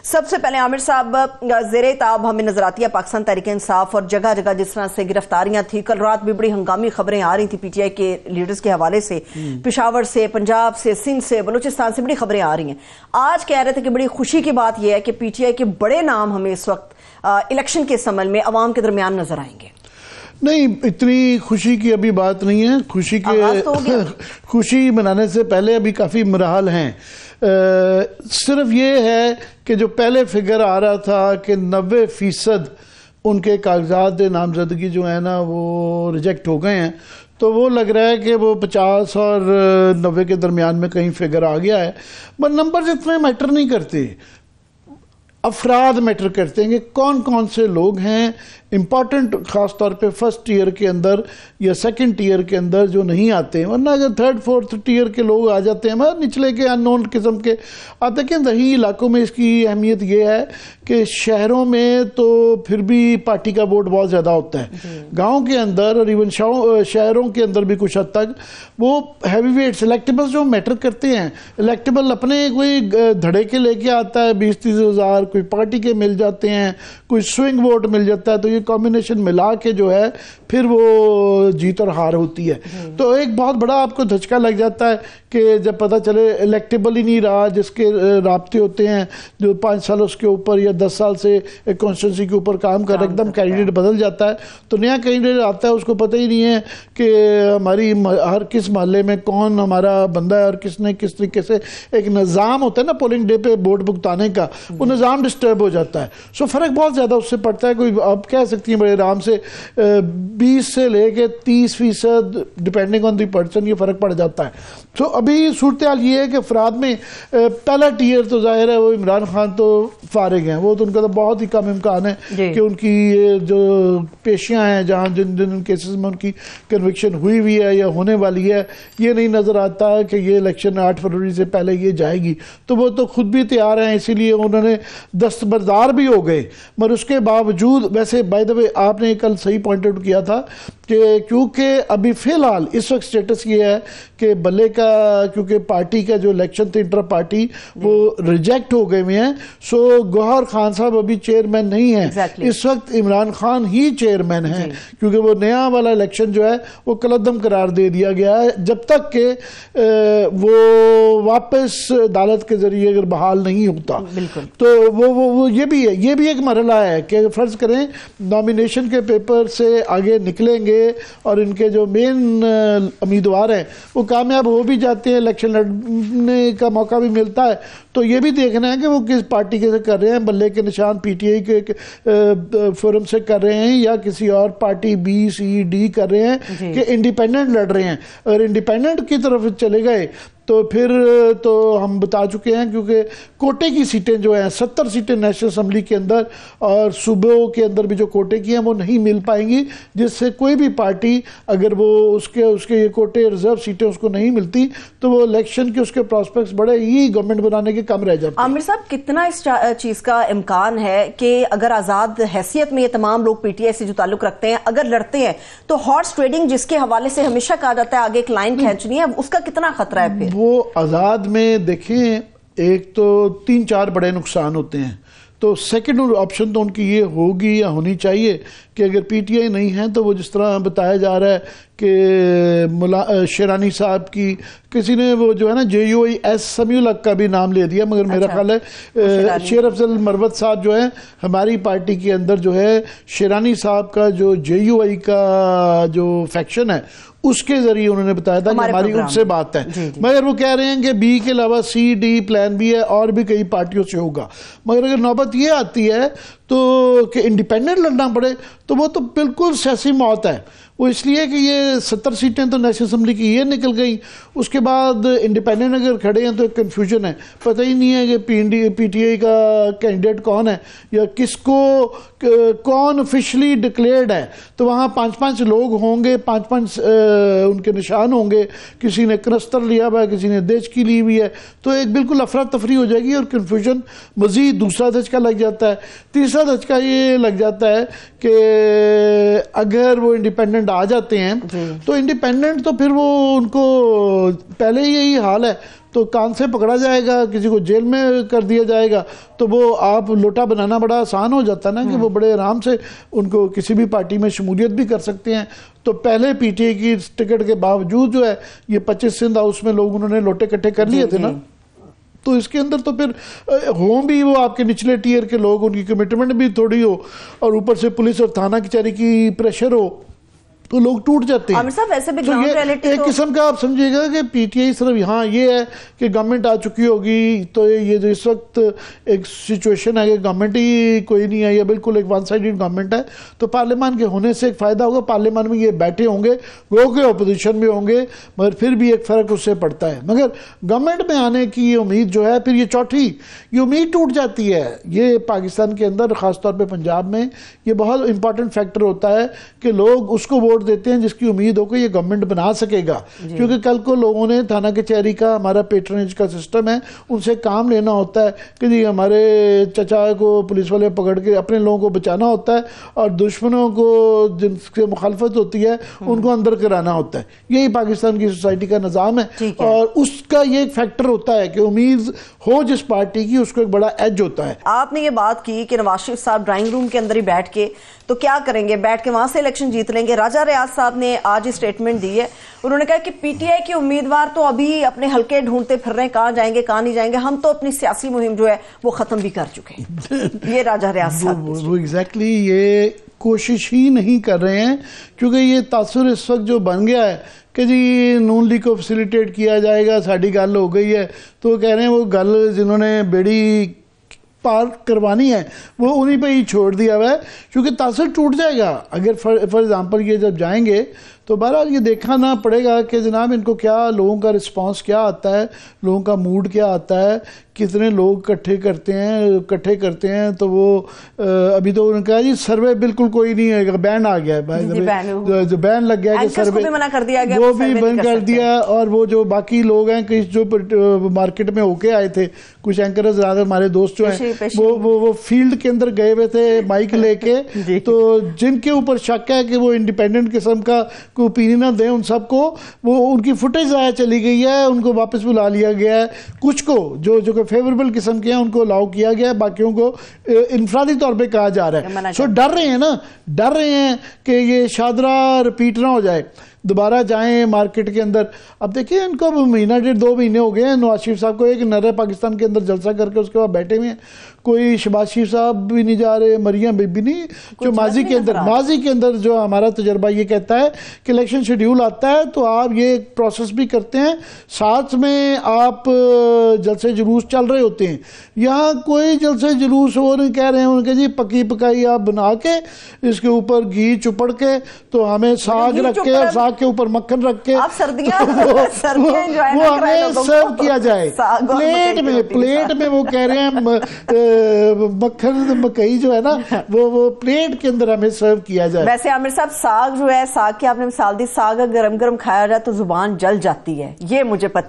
सबसे पहले आमिर साहब, ज़ेरे ताब हमें नजर आती है पाकिस्तान तहरीक इंसाफ और जगह जगह जिस तरह से गिरफ्तारियां थी, कल रात भी बड़ी हंगामी खबरें आ रही थी पीटीआई के लीडर्स के हवाले से, पेशावर से, पंजाब से, सिंध से, बलूचिस्तान से बड़ी खबरें आ रही हैं। आज कह रहे थे कि बड़ी खुशी की बात यह है कि पीटीआई के बड़े नाम हमें इस वक्त इलेक्शन के समल में अवाम के दरमियान नजर आएंगे। नहीं, इतनी खुशी की अभी बात नहीं है। खुशी मनाने से पहले अभी काफ़ी मराहल हैं। सिर्फ ये है कि जो पहले फिगर आ रहा था कि 90% उनके कागजात नामजदगी जो है ना वो रिजेक्ट हो गए हैं, तो वो लग रहा है कि वो 50 और 90 के दरमियान में कहीं फिगर आ गया है। पर नंबर इतने मैटर नहीं करते, अफराद मैटर करते हैं कि कौन कौन से लोग हैं इम्पॉर्टेंट, ख़ास तौर पे फर्स्ट टीयर के अंदर या सेकंड टीयर के अंदर जो नहीं आते हैं। वरना अगर थर्ड फोर्थ टीयर के लोग आ जाते हैं, मतलब निचले के अननोन किस्म के आते हैं। दही इलाकों में इसकी अहमियत ये है कि शहरों में तो फिर भी पार्टी का वोट बहुत ज़्यादा होता है, गाँव के अंदर और इवन शहरों के अंदर भी कुछ हद तक वो हैवी वेट इलेक्टेबल्स जो मैटर करते हैं। इलेक्टेबल अपने कोई धड़े के लेके आता है 20-30 हज़ार, कोई पार्टी के मिल जाते हैं, कोई स्विंग वोट मिल जाता है, तो ये कॉम्बिनेशन मिला के जो है फिर वो जीत और हार होती है। तो एक बहुत बड़ा आपको धचका लग जाता है कि जब पता चले इलेक्टेबल ही नहीं रहा, जिसके राब्ते होते हैं जो 5 साल उसके ऊपर या 10 साल से एक कॉन्स्टिट्यूंसी के ऊपर काम कर, एकदम कैंडिडेट बदल जाता है, तो नया कैंडिडेट आता है, उसको पता ही नहीं है कि हमारी हर किस मोहल्ले में कौन हमारा बंदा है और किसने किस तरीके से एक निज़ाम होता है ना पोलिंग डे पे वोट भुगताने का, वो निज़ाम डिस्टर्ब हो जाता है। सो फ़र्क बहुत ज़्यादा उससे पड़ता है। कोई आप कह सकती हैं बड़े आराम से 20 से लेके 30% डिपेंडिंग ऑन द पर्सन ये फ़र्क पड़ जाता है। तो अभी सूरत हाल ये है कि अफराद में पहला टीयर तो जाहिर है वो इमरान खान तो फारिग हैं, वो तो उनका तो बहुत ही कम इम्कान है कि उनकी जो पेशियाँ हैं जहाँ जिन जिन केसेस में उनकी कन्विक्शन हुई हुई है या होने वाली है, ये नहीं नज़र आता कि ये इलेक्शन 8 फरवरी से पहले ये जाएगी। तो वो तो खुद भी तैयार हैं, इसीलिए उन्होंने दस्तबरदार भी हो गए। मगर उसके बावजूद, वैसे बाय द वे आपने कल सही पॉइंट आउट किया था कि क्योंकि अभी फ़िलहाल इस वक्त स्टेटस ये है कि बल्ले का, क्योंकि पार्टी का जो इलेक्शन थे इंटर पार्टी वो रिजेक्ट हो गए हुए हैं, सो गौहर खान साहब अभी चेयरमैन नहीं है। इस वक्त इमरान खान ही चेयरमैन है, क्योंकि वो नया वाला इलेक्शन जो है वो कलअदम करार दे दिया गया है जब तक कि वो वापस अदालत के जरिए अगर बहाल नहीं होता। तो वो ये भी एक मरहला है कि फ़र्ज़ करें नॉमिनेशन के पेपर से आगे निकलेंगे और इनके जो मेन उम्मीदवार हैं वो कामयाब हो भी जाते हैं, इलेक्शन लड़ने का मौका भी मिलता है, तो ये भी देखना है कि वो किस पार्टी के से कर रहे हैं, बल्ले के निशान पीटीआई के फोरम से कर रहे हैं या किसी और पार्टी बी सी डी कर रहे हैं कि इंडिपेंडेंट लड़ रहे हैं। अगर इंडिपेंडेंट की तरफ चले गए तो फिर तो हम बता चुके हैं, क्योंकि कोटे की सीटें जो हैं 70 सीटें नेशनल असम्बली के अंदर और सूबों के अंदर भी जो कोटे की हैं वो नहीं मिल पाएंगी, जिससे कोई भी पार्टी अगर वो उसके ये कोटे रिजर्व सीटें उसको नहीं मिलती तो वो इलेक्शन के उसके प्रॉस्पेक्ट्स बड़े ही गवर्नमेंट बनाने के कम रह जाते हैं। आमिर साहब, कितना इस चीज़ का इम्कान है कि अगर आज़ाद हैसियत में ये तमाम लोग पीटीआई से जो ताल्लुक रखते हैं अगर लड़ते हैं तो हॉर्स ट्रेडिंग जिसके हवाले से हमेशा कहा जाता है आगे एक लाइन खींचनी है, उसका कितना खतरा है? फिर वो आज़ाद में देखें, एक तो 3-4 बड़े नुकसान होते हैं। तो सेकंड ऑप्शन तो उनकी ये होगी या होनी चाहिए कि अगर पीटीआई नहीं है तो वो जिस तरह बताया जा रहा है कि शेरानी साहब की किसी ने वो जो है ना JUI समीउल का भी नाम ले दिया, मगर मेरा ख्याल है शेर अफजल मरवत साहब जो है हमारी पार्टी के अंदर जो है शेरानी साहब का जो JUI का जो फैक्शन है उसके जरिए उन्होंने बताया था कि हमारी उनसे बात है। मगर वो कह रहे हैं कि बी के अलावा C-D प्लान भी है और भी कई पार्टियों से होगा। मगर अगर नौबत ये आती है तो कि इंडिपेंडेंट लड़ना पड़े तो वो तो बिल्कुल सियासी मौत है। वो इसलिए कि ये 70 सीटें तो नेशनल असम्बली की ये निकल गई, उसके बाद इंडिपेंडेंट अगर खड़े हैं तो एक कन्फ्यूजन है, पता ही नहीं है कि पीटीआई का कैंडिडेट कौन है या किसको कौन ऑफिशियली डिक्लेयर्ड है। तो वहाँ 5-5 लोग होंगे, 5-5 उनके निशान होंगे, किसी ने क्रस्तर लिया हुआ है, किसी ने देश की ली हुई है, तो एक बिल्कुल अफरा तफरी हो जाएगी और कन्फ्यूजन मजीद दूसरा धचका लग जाता है। तीसरा धचका ये लग जाता है कि अगर वो इंडिपेंडेंट आ जाते हैं तो इंडिपेंडेंट तो फिर वो उनको पहले ही यही हाल है, तो कान से पकड़ा जाएगा, किसी को जेल में कर दिया जाएगा, तो वो आप लोटा बनाना बड़ा आसान हो जाता ना कि वो बड़े आराम से उनको किसी भी पार्टी में शमूलियत भी कर सकते हैं। तो पहले पीटीआई की टिकट के बावजूद जो है ये 25 सिंध हाउस में लोग उन्होंने लोटे इकट्ठे कर लिए थे ना, तो इसके अंदर तो फिर हों भी वो आपके निचले टियर के लोग, उनकी कमिटमेंट भी थोड़ी हो और ऊपर से पुलिस और थाना कचहरी की प्रेशर हो, तो लोग टूट जाते हैं। आमिर साहब वैसे भी तो ये एक किस्म का आप समझिएगा कि पीटीआई सिर्फ यहाँ ये है कि गवर्नमेंट आ चुकी होगी, तो ये जो इस वक्त एक सिचुएशन है कि गवर्नमेंट ही कोई नहीं है, ये बिल्कुल एक वन साइडेड गवर्नमेंट है, तो पार्लियामान के होने से एक फायदा होगा, पार्लियामान में ये बैठे होंगे, वो के अपोजिशन में होंगे, मगर फिर भी एक फर्क उससे पड़ता है। मगर गवर्नमेंट में आने की ये उम्मीद जो है, फिर ये चौथी ये उम्मीद टूट जाती है। ये पाकिस्तान के अंदर खासतौर पर पंजाब में ये बहुत इंपॉर्टेंट फैक्टर होता है कि लोग उसको वोट देते हैं जिसकी उम्मीद हो कि ये गवर्नमेंट बना सकेगा, क्योंकि कल को लोगों ने थाना कचहरी का, हमारा पेट्रोनेज का सिस्टम है, उनसे काम लेना होता है कि जी हमारे चचा को पुलिस वाले पकड़ के अपने लोगों को बचाना होता है और दुश्मनों को जिनसे मुखालफत होती है उनको अंदर कराना होता है। यही पाकिस्तान की सोसाइटी का निज़ाम है और उसका ये एक फैक्टर होता है कि उम्मीद हो जिस पार्टी की उसको एक बड़ा एज होता है। आपने ये बात की कि नवाज शरीफ साहब ड्राइंग रूम के अंदर ही बैठ के तो क्या करेंगे, बैठ के वहां से इलेक्शन जीत लेंगे। राजा रियाज साहब ने आज ही स्टेटमेंट दी है, उन्होंने कहा कि पीटीआई के उम्मीदवार तो अभी अपने हल्के ढूंढते फिर रहे हैं, कहां जाएंगे कहां नहीं जाएंगे, हम तो अपनी सियासी मुहिम जो है वो खत्म भी कर चुके हैं। ये राजा रियाज साहब वो एग्जैक्टली ये कोशिश ही नहीं कर रहे हैं, क्योंकि ये तासुर इस वक्त जो बन गया है कि जी नून लीग को फैसिलिटेट किया जाएगा, साड़ी गल हो गई है, तो वो कह रहे हैं वो गल जिन्होंने बेड़ी पार करवानी है वो उन्हीं पे ही छोड़ दिया हुआ है, क्योंकि तासर टूट जाएगा। अगर फॉर एग्जांपल ये जब जाएंगे तो बहरहाल ये देखना पड़ेगा कि जनाब इनको क्या, लोगों का रिस्पांस क्या आता है, लोगों का मूड क्या आता है, कितने लोग इकट्ठे करते हैं। तो वो अभी तो उन्होंने कहा जी सर्वे बिल्कुल कोई नहीं है, बैन आ गया है, जो बैन लग गया है कि सर्वे मना कर दिया गया, वो भी बंद कर दिया। और वो जो बाकी लोग हैं कि जो मार्केट में होके आए थे, कुछ एंकर हमारे दोस्त जो हैं वो फील्ड के अंदर गए हुए थे माइक लेके, तो जिनके ऊपर शक है कि वो इंडिपेंडेंट किस्म का कोई ओपिनियन ना दें, उन सबको वो उनकी फुटेज ज़ाया चली गई है, उनको वापस बुला लिया गया है। कुछ को जो फेवरेबल किस्म के हैं उनको अलाउ किया गया है, बाकियों को इनफरादी तौर पे कहा जा रहा है। सो डर रहे हैं कि ये शादरा रिपीट ना हो जाए, दोबारा जाएं मार्केट के अंदर। अब देखिए इनको महीना 1.5-2 महीने हो गए हैं नवाज शरीफ साहब को एक नरे पाकिस्तान के अंदर जलसा करके उसके बाद बैठे हुए हैं, कोई शहबाज शरीफ साहब भी नहीं जा रहे, मरियम बीबी नहीं, जो माजी के अंदर जो हमारा तजर्बा ये कहता है कि इलेक्शन शेड्यूल आता है तो आप ये प्रोसेस भी करते हैं, साथ में आप जलसे जुलूस चल रहे होते हैं। यहाँ कोई जलसे जुलूस हो नहीं, कह रहे हैं उनके जी पकी पकाई आप बना के इसके ऊपर घी चुपड़ के तो हमें साग रख के, साग के ऊपर मक्खन रख के वो हमें सर्व किया जाए प्लेट में वो कह रहे हैं मक्खन मकई जो है ना वो प्लेट के अंदर हमें सर्व किया जाए। वैसे आमिर साहब साग जो है, साग की आपने मिसाल दी, साग गरम गरम खाया जाए तो जुबान जल जाती है, ये मुझे पता है।